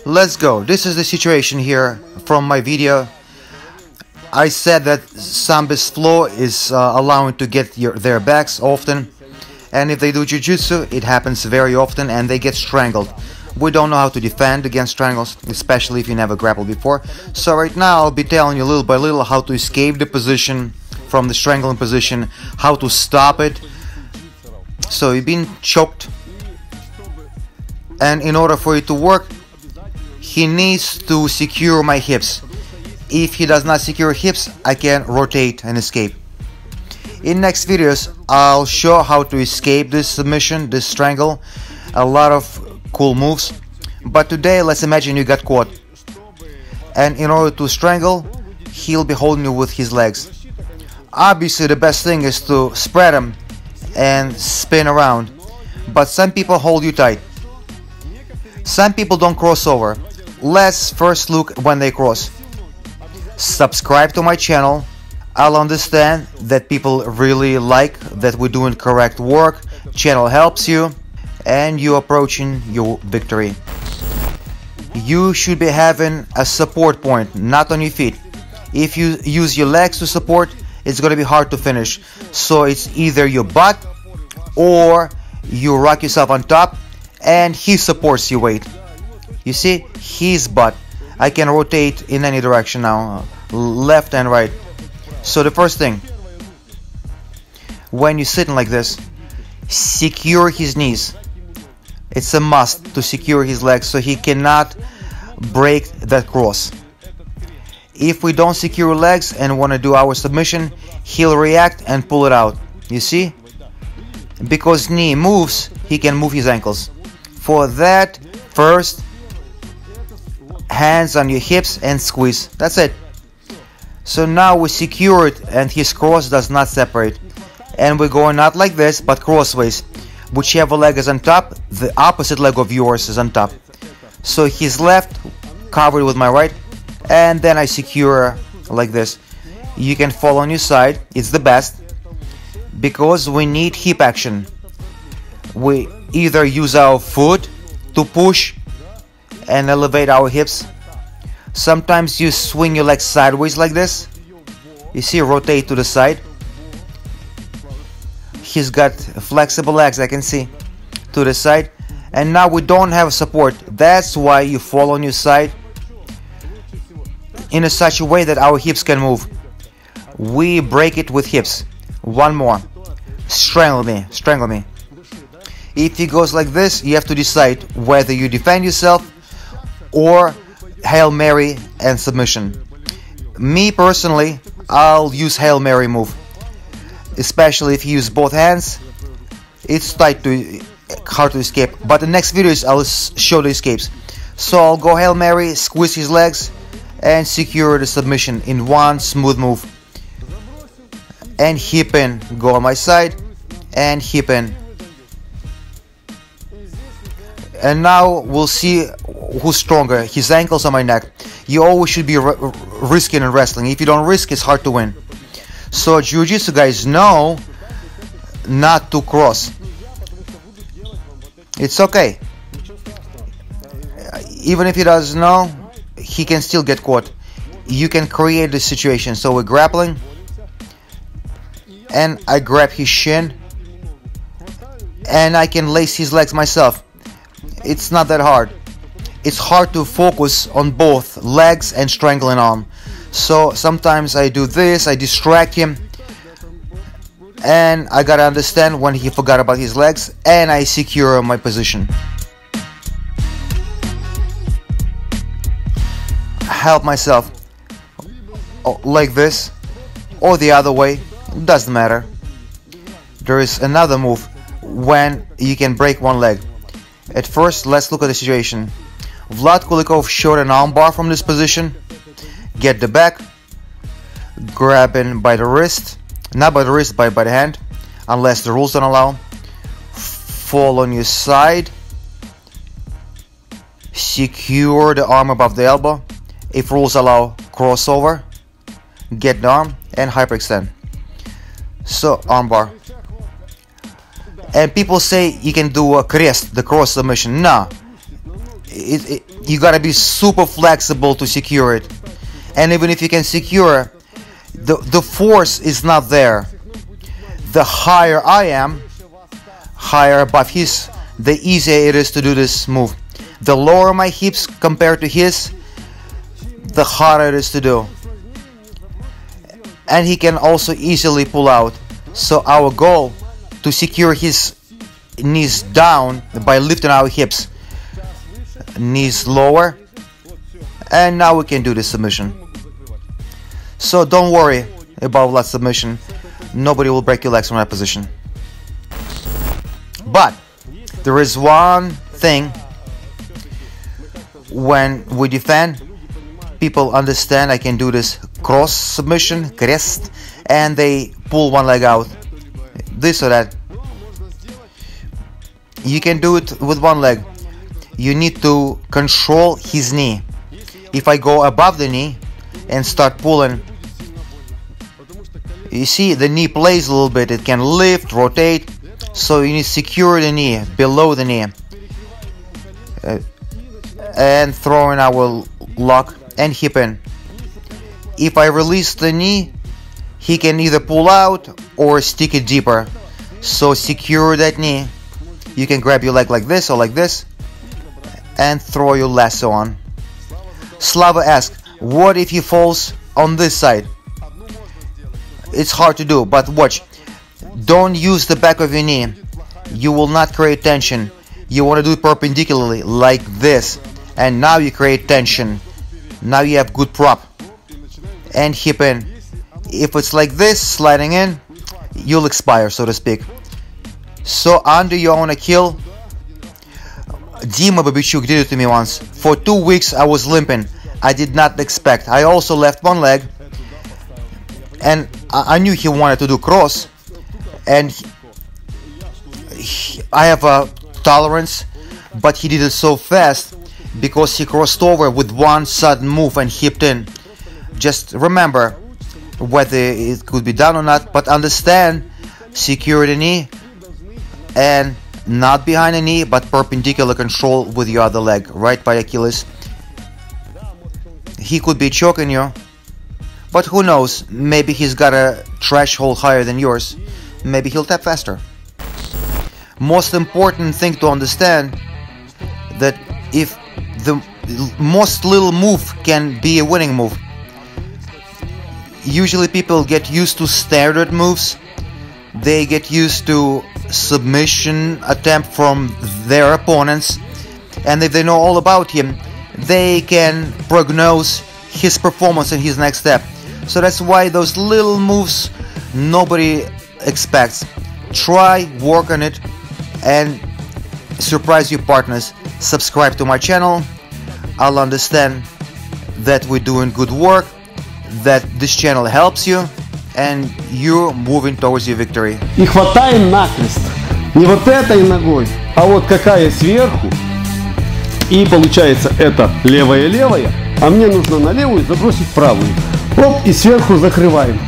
Let's go. This is the situation here from my video. I said that Sambo's flow is allowing to get their backs often, and if they do jiu-jitsu, it happens very often and they get strangled. We don't know how to defend against strangles, especially if you never grappled before. So right now I'll be telling you little by little how to escape the position from the strangling position, how to stop it. So you've been choked, and in order for it to work, he needs to secure my hips. If he does not secure hips, I can rotate and escape. In next videos, I'll show how to escape this submission, this strangle. A lot of cool moves. But today, let's imagine you got caught. And in order to strangle, he'll be holding you with his legs. Obviously, the best thing is to spread him and spin around. But some people hold you tight. Some people don't cross over. Let's first look when they cross. Subscribe to my channel. I'll understand that people really like that we're doing correct work. Channel helps you and you're approaching your victory. You should be having a support point, not on your feet. If you use your legs to support, it's going to be hard to finish. So it's either your butt or you rock yourself on top and he supports your weight. You see, his butt. I can rotate in any direction now, left and right. So the first thing, when you're sitting like this, secure his knees. It's a must to secure his legs so he cannot break that cross. If we don't secure legs and want to do our submission, he'll react and pull it out. You see? Because knee moves, he can move his ankles. For that, first, hands on your hips and squeeze. That's it. So now we secure it and his cross does not separate. And we're going not like this, but crossways. Whichever leg is on top, the opposite leg of yours is on top. So his left covered with my right, and then I secure like this. You can fall on your side, it's the best, because we need hip action. We either use our foot to push and elevate our hips. Sometimes you swing your legs sideways like this. You see, rotate to the side. He's got flexible legs, I can see, to the side. And now we don't have support. That's why you fall on your side in such a way that our hips can move. We break it with hips. One more. Strangle me, strangle me. If he goes like this, you have to decide whether you defend yourself or Hail Mary and submission. Me personally, I'll use Hail Mary move. Especially if you use both hands, it's hard to escape. But the next videos I'll show the escapes. So I'll go Hail Mary, squeeze his legs, and secure the submission in one smooth move. And hip in, go on my side, and hip in. And now we'll see who's stronger, his ankles or my neck. You always should be risking in wrestling. If you don't risk, it's hard to win. So jiu-jitsu guys know not to cross. It's okay. Even if he doesn't know, he can still get caught. You can create the situation. So we're grappling, and I grab his shin, and I can lace his legs myself. It's not that hard. It's hard to focus on both legs and strangling arm. So sometimes I do this, I distract him, and I gotta understand when he forgot about his legs, and I secure my position. Help myself like this or the other way, doesn't matter. There is another move when you can break one leg. At first, let's look at the situation. Vlad Kulikov showed an armbar from this position. Get the back, grabbing by the wrist, not by the wrist, by the hand, unless the rules don't allow. Fall on your side, secure the arm above the elbow. If rules allow, crossover, get the arm, and hyperextend. So, armbar. And people say you can do a krest, the cross submission. No, you gotta be super flexible to secure it. And even if you can secure, the force is not there. The higher I am, higher above his, the easier it is to do this move. The lower my hips compared to his, the harder it is to do. And he can also easily pull out. So our goal to secure his knees down by lifting our hips, knees lower, and now we can do the submission. So don't worry about lat submission. Nobody will break your legs from that position. But there is one thing: when we defend, people understand I can do this cross submission, krest, and they pull one leg out, this or that. You can do it with one leg. You need to control his knee. If I go above the knee and start pulling, you see the knee plays a little bit. It can lift, rotate. So you need to secure the knee below the knee, and throw in our lock and hip in. If I release the knee, he can either pull out or stick it deeper. So secure that knee. You can grab your leg like this or like this and throw your lasso on. Slava asks, what if he falls on this side? It's hard to do, but watch. Don't use the back of your knee. You will not create tension. You want to do it perpendicularly, like this. And now you create tension. Now you have good prop. And hip in. If it's like this, sliding in, you'll expire, so to speak. So under your own kill, Dima Babichuk did it to me once. For 2 weeks I was limping. I did not expect. I also left one leg. And I knew he wanted to do cross. And I have a tolerance, but he did it so fast because he crossed over with one sudden move and hipped in. Just remember whether it could be done or not, but understand, secure the knee and not behind the knee, but perpendicular control with your other leg, right by Achilles. He could be choking you, but who knows, maybe he's got a threshold higher than yours. Maybe he'll tap faster. Most important thing to understand, that if the most little move can be a winning move. Usually people get used to standard moves. They get used to submission attempt from their opponents, and if they know all about him, they can prognose his performance in his next step. So that's why those little moves nobody expects. Try, work on it, and surprise your partners. Subscribe to my channel. I'll understand that we're doing good work, that this channel helps you, and you're moving towards your victory. И хватаем накрест. Не вот этой ногой, а вот какая сверху. И получается это левая-левая, а мне нужно на левую забросить правую. Оп, и сверху закрываем.